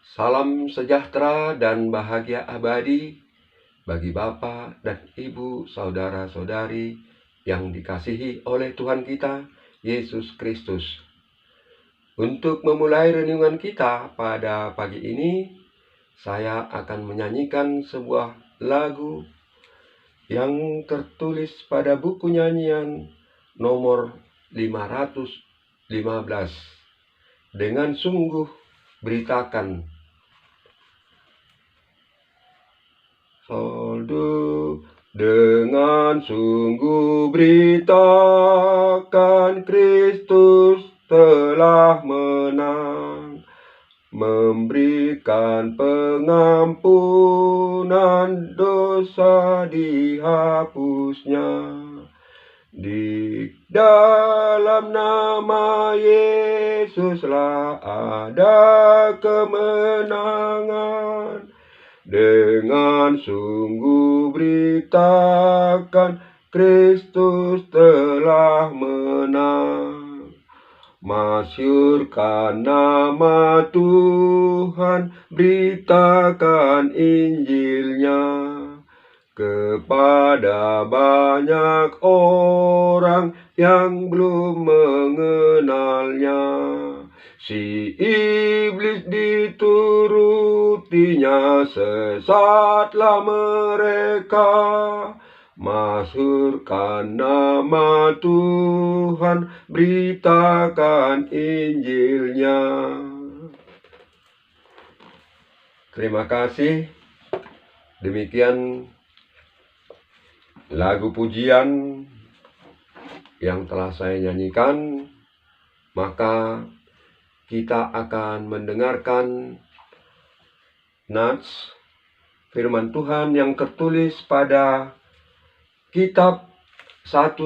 Salam sejahtera dan bahagia abadi bagi Bapak dan Ibu, saudara-saudari yang dikasihi oleh Tuhan kita, Yesus Kristus. Untuk memulai renungan kita pada pagi ini, saya akan menyanyikan sebuah lagu yang tertulis pada buku nyanyian nomor 515. Dengan sungguh beritakan. Saldo dengan sungguh beritakan Kristus telah menang, memberikan pengampunan dosa dihapusnya. Di dalam nama Yesuslah ada kemenangan. Dengan sungguh beritakan Kristus telah menang. Masyurkan nama Tuhan, beritakan Injilnya kepada banyak orang yang belum mengenalnya. Si iblis diturutinya, sesatlah mereka. Masyurkan nama Tuhan, beritakan Injilnya. Terima kasih. Demikian lagu pujian yang telah saya nyanyikan. Maka kita akan mendengarkan nats firman Tuhan yang tertulis pada kitab 1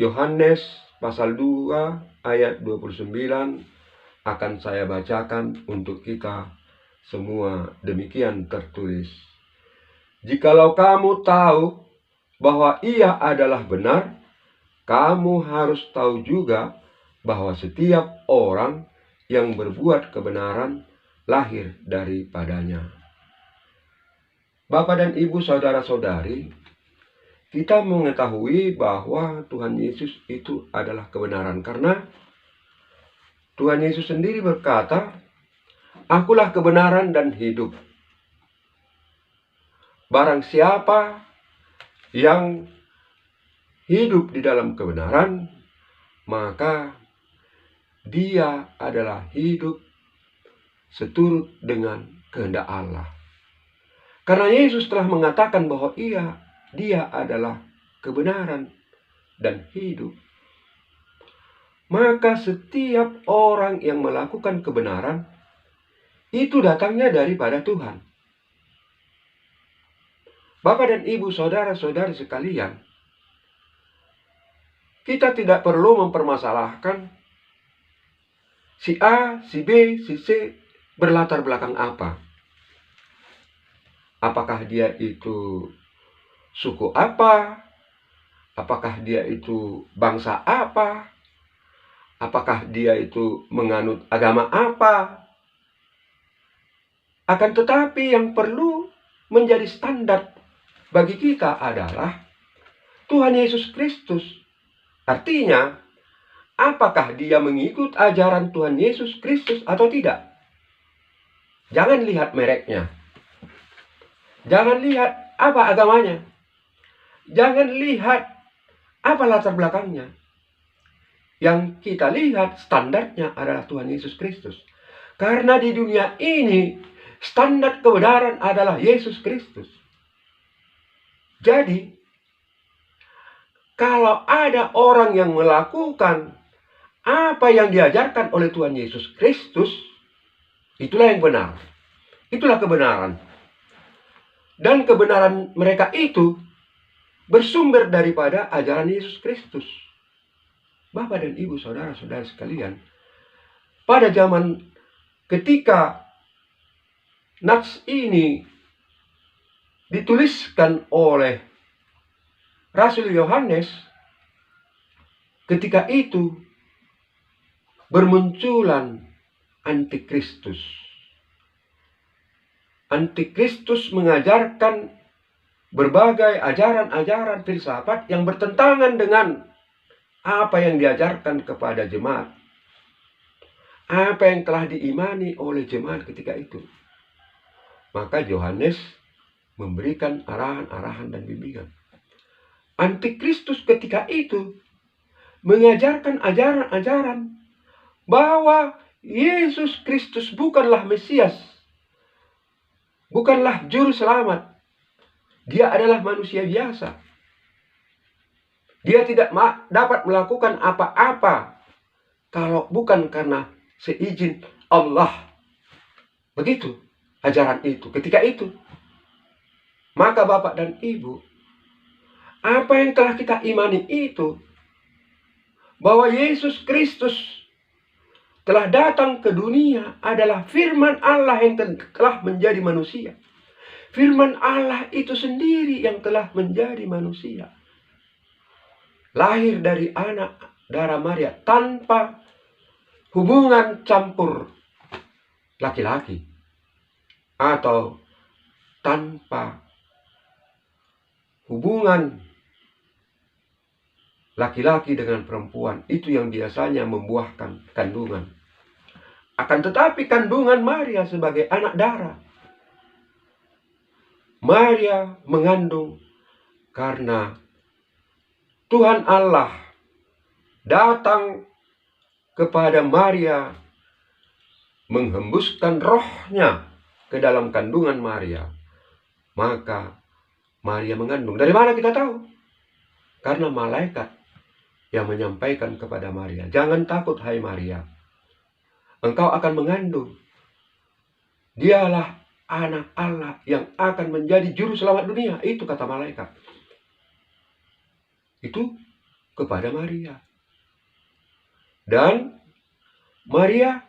Yohanes pasal 2 ayat 29 akan saya bacakan untuk kita semua. Demikian tertulis. Jikalau kamu tahu bahwa Ia adalah benar, kamu harus tahu juga bahwa setiap orang yang berbuat kebenaran lahir daripadanya. Bapak dan Ibu, saudara-saudari, kita mengetahui bahwa Tuhan Yesus itu adalah kebenaran, karena Tuhan Yesus sendiri berkata, "Akulah kebenaran dan hidup. Barang siapa yang hidup di dalam kebenaran, maka dia adalah hidup seturut dengan kehendak Allah." Karena Yesus telah mengatakan bahwa dia adalah kebenaran dan hidup, maka setiap orang yang melakukan kebenaran itu datangnya daripada Tuhan. Bapak dan Ibu, saudara-saudari sekalian, kita tidak perlu mempermasalahkan si A, si B, si C berlatar belakang apa. Apakah dia itu suku apa? Apakah dia itu bangsa apa? Apakah dia itu menganut agama apa? Akan tetapi yang perlu menjadi standar bagi kita adalah Tuhan Yesus Kristus. Artinya, apakah dia mengikut ajaran Tuhan Yesus Kristus atau tidak? Jangan lihat mereknya. Jangan lihat apa agamanya. Jangan lihat apa latar belakangnya. Yang kita lihat standarnya adalah Tuhan Yesus Kristus. Karena di dunia ini standar kebenaran adalah Yesus Kristus. Jadi, kalau ada orang yang melakukan apa yang diajarkan oleh Tuhan Yesus Kristus, itulah yang benar. Itulah kebenaran. Dan kebenaran mereka itu bersumber daripada ajaran Yesus Kristus. Bapak dan Ibu, saudara-saudara sekalian, pada zaman ketika nats ini dituliskan oleh Rasul Yohanes, ketika itu bermunculan antikristus. Antikristus mengajarkan berbagai ajaran-ajaran filsafat yang bertentangan dengan apa yang diajarkan kepada jemaat, apa yang telah diimani oleh jemaat ketika itu. Maka Yohanes memberikan arahan-arahan dan bimbingan. Antikristus ketika itu mengajarkan ajaran-ajaran bahwa Yesus Kristus bukanlah Mesias, bukanlah juru selamat. Dia adalah manusia biasa. Dia tidak dapat melakukan apa-apa kalau bukan karena seizin Allah. Begitu ajaran itu ketika itu. Maka Bapak dan Ibu, apa yang telah kita imani itu, bahwa Yesus Kristus telah datang ke dunia adalah firman Allah yang telah menjadi manusia. Firman Allah itu sendiri yang telah menjadi manusia. Lahir dari anak darah Maria tanpa hubungan campur laki-laki. Atau tanpa hubungan laki-laki dengan perempuan. Itu yang biasanya membuahkan kandungan. Akan tetapi kandungan Maria sebagai anak darah, Maria mengandung karena Tuhan Allah datang kepada Maria, menghembuskan rohnya ke dalam kandungan Maria. Maka Maria mengandung. Dari mana kita tahu? Karena malaikat yang menyampaikan kepada Maria, "Jangan takut hai Maria, engkau akan mengandung. Dialah anak Allah yang akan menjadi juru selamat dunia." Itu kata malaikat. Itu kepada Maria. Dan Maria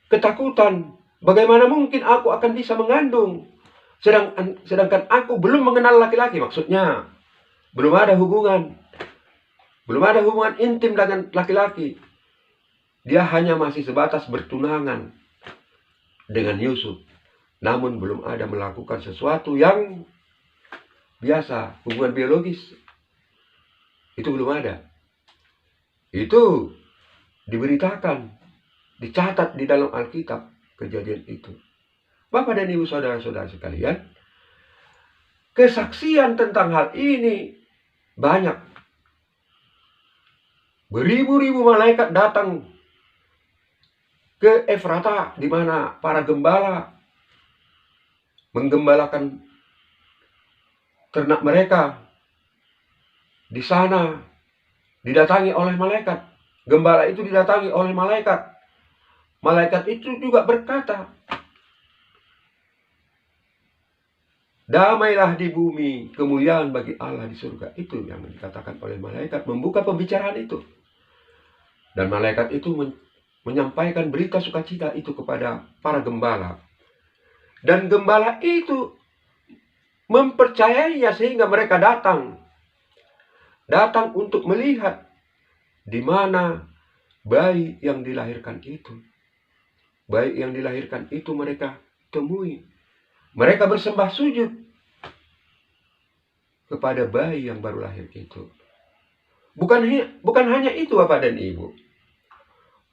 ketakutan. Bagaimana mungkin aku akan bisa mengandung? Sedangkan aku belum mengenal laki-laki. Maksudnya, belum ada hubungan. Belum ada hubungan intim dengan laki-laki. Dia hanya masih sebatas bertunangan dengan Yusuf. Namun belum ada melakukan sesuatu yang biasa, hubungan biologis. Itu belum ada. Itu diberitakan, dicatat di dalam Alkitab kejadian itu. Bapak dan Ibu saudara-saudara sekalian, kesaksian tentang hal ini banyak. Beribu-ribu malaikat datang ke Efrata, di mana para gembala menggembalakan ternak mereka. Di sana didatangi oleh malaikat. Gembala itu didatangi oleh malaikat. Malaikat itu juga berkata, "Damailah di bumi, kemuliaan bagi Allah di surga." Itu yang dikatakan oleh malaikat, membuka pembicaraan itu. Dan malaikat itu menyampaikan berita sukacita itu kepada para gembala. Dan gembala itu mempercayainya sehingga mereka datang. Datang untuk melihat di mana bayi yang dilahirkan itu. Bayi yang dilahirkan itu mereka temui. Mereka bersembah sujud kepada bayi yang baru lahir itu. Bukan hanya itu Bapak dan Ibu.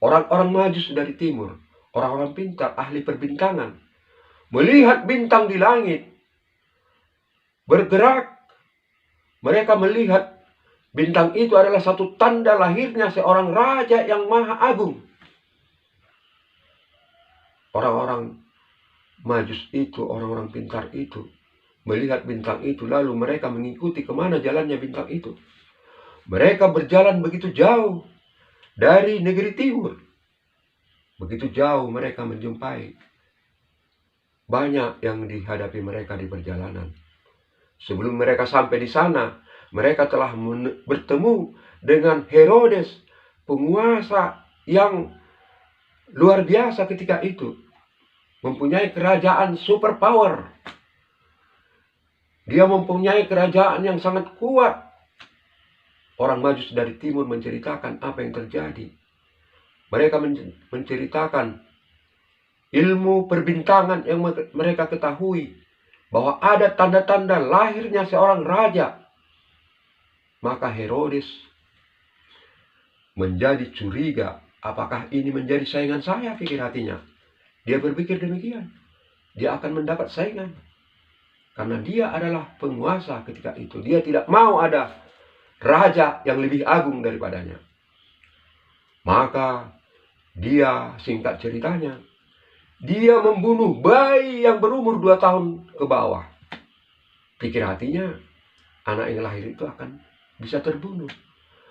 Orang-orang Majus dari timur, orang-orang pintar, ahli perbintangan, melihat bintang di langit bergerak. Mereka melihat bintang itu adalah satu tanda lahirnya seorang raja yang maha agung. Orang-orang Majus itu, orang-orang pintar itu, melihat bintang itu, lalu mereka mengikuti kemana jalannya bintang itu. Mereka berjalan begitu jauh dari negeri timur. Begitu jauh mereka menjumpai. Banyak yang dihadapi mereka di perjalanan. Sebelum mereka sampai di sana, mereka telah bertemu dengan Herodes, penguasa yang luar biasa ketika itu. Mempunyai kerajaan superpower. Dia mempunyai kerajaan yang sangat kuat. Orang Majus dari timur menceritakan apa yang terjadi. Mereka menceritakan ilmu perbintangan yang mereka ketahui bahwa ada tanda-tanda lahirnya seorang raja, maka Herodes menjadi curiga, apakah ini menjadi saingan saya, pikir hatinya. Dia berpikir demikian, dia akan mendapat saingan. Karena dia adalah penguasa ketika itu. Dia tidak mau ada raja yang lebih agung daripadanya. Maka dia, singkat ceritanya, dia membunuh bayi yang berumur 2 tahun ke bawah. Pikir hatinya, anak yang lahir itu akan bisa terbunuh.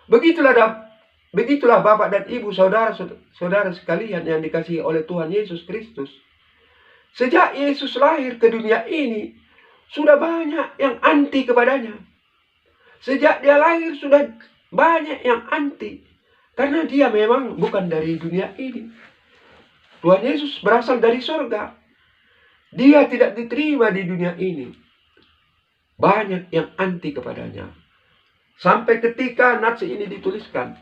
Begitulah Bapak dan Ibu, saudara-saudara sekalian yang dikasihi oleh Tuhan Yesus Kristus. Sejak Yesus lahir ke dunia ini, sudah banyak yang anti kepadanya. Sejak dia lahir sudah banyak yang anti. Karena dia memang bukan dari dunia ini. Tuhan Yesus berasal dari surga. Dia tidak diterima di dunia ini. Banyak yang anti kepadanya. Sampai ketika nats ini dituliskan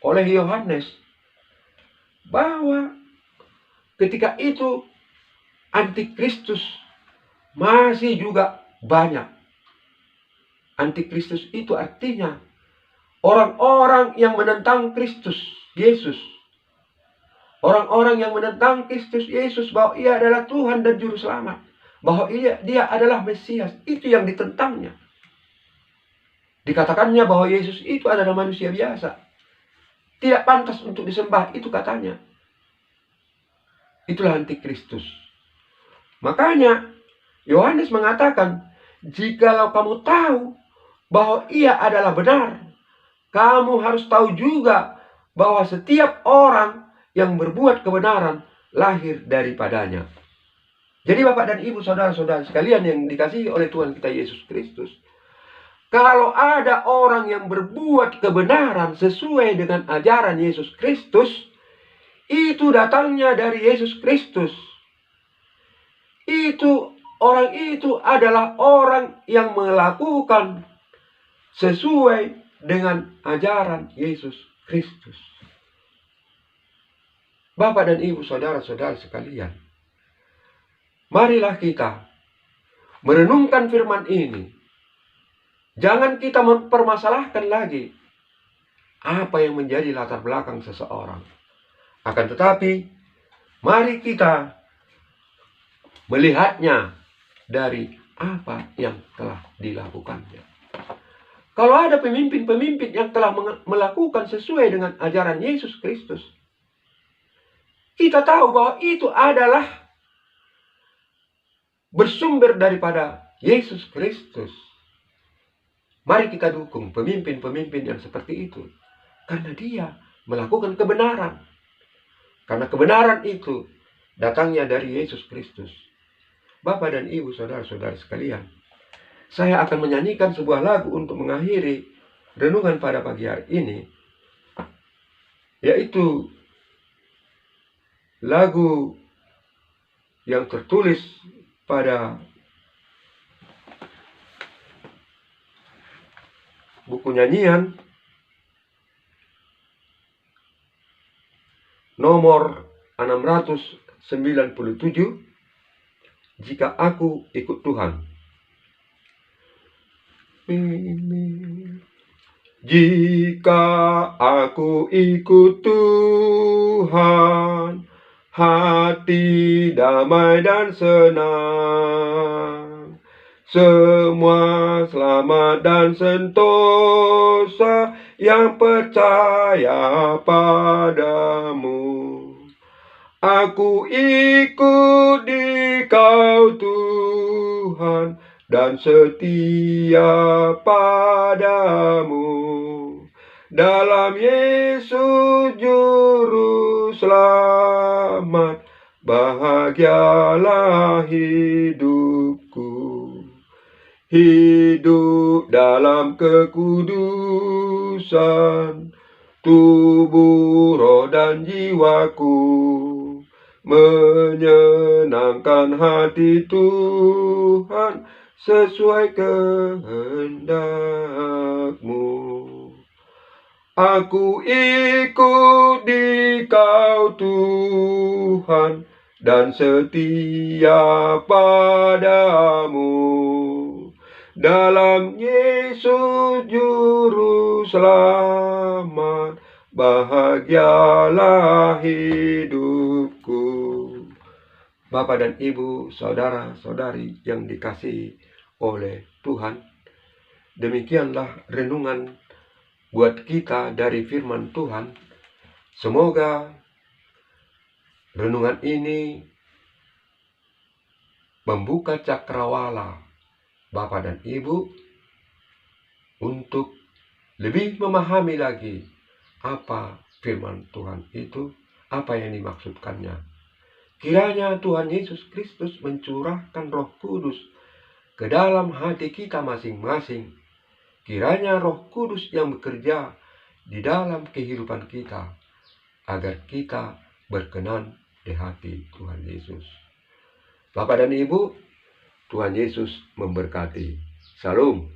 oleh Yohanes, bahwa ketika itu antikristus masih juga banyak. Antikristus itu artinya orang-orang yang menentang Kristus Yesus. Orang-orang yang menentang Kristus Yesus bahwa ia adalah Tuhan dan Juru Selamat. Bahwa dia adalah Mesias. Itu yang ditentangnya. Dikatakannya bahwa Yesus itu adalah manusia biasa. Tidak pantas untuk disembah. Itu katanya. Itulah antikristus. Makanya Yohanes mengatakan, jikalau kamu tahu bahwa ia adalah benar, kamu harus tahu juga bahwa setiap orang yang berbuat kebenaran lahir daripadanya. Jadi Bapak dan Ibu, saudara-saudara sekalian yang dikasihi oleh Tuhan kita Yesus Kristus, kalau ada orang yang berbuat kebenaran sesuai dengan ajaran Yesus Kristus, itu datangnya dari Yesus Kristus. Orang itu adalah orang yang melakukan sesuai dengan ajaran Yesus Kristus. Bapak dan Ibu, saudara-saudara sekalian, marilah kita merenungkan firman ini. Jangan kita mempermasalahkan lagi apa yang menjadi latar belakang seseorang. Akan tetapi, mari kita melihatnya dari apa yang telah dilakukannya. Kalau ada pemimpin-pemimpin yang telah melakukan sesuai dengan ajaran Yesus Kristus, kita tahu bahwa itu adalah bersumber daripada Yesus Kristus. Mari kita dukung pemimpin-pemimpin yang seperti itu. Karena dia melakukan kebenaran. Karena kebenaran itu datangnya dari Yesus Kristus. Bapak dan Ibu, saudara-saudara sekalian, saya akan menyanyikan sebuah lagu untuk mengakhiri renungan pada pagi hari ini, yaitu lagu yang tertulis pada buku nyanyian nomor 697, Jika Aku Ikut Tuhan. Jika aku ikut Tuhan, hati damai dan senang. Semua selamat dan sentosa yang percaya padamu. Aku ikut di Kau Tuhan dan setia padamu. Dalam Yesus Juru Selamat, bahagialah hidupku. Hidup dalam kekudusan, tubuh, roh, dan jiwaku, menyenangkan hati Tuhan sesuai kehendak-Mu. Aku ikut di Kau Tuhan, dan setia padamu. Dalam Yesus Juru Selamat, bahagialah hidupku. Bapak dan Ibu, saudara-saudari yang dikasihi oleh Tuhan, demikianlah renungan buat kita dari firman Tuhan. Semoga renungan ini membuka cakrawala Bapak dan Ibu untuk lebih memahami lagi apa firman Tuhan itu, apa yang dimaksudkannya. Kiranya Tuhan Yesus Kristus mencurahkan Roh Kudus ke dalam hati kita masing-masing. Kiranya Roh Kudus yang bekerja di dalam kehidupan kita, agar kita berkenan di hati Tuhan Yesus. Bapak dan Ibu, Tuhan Yesus memberkati. Salam.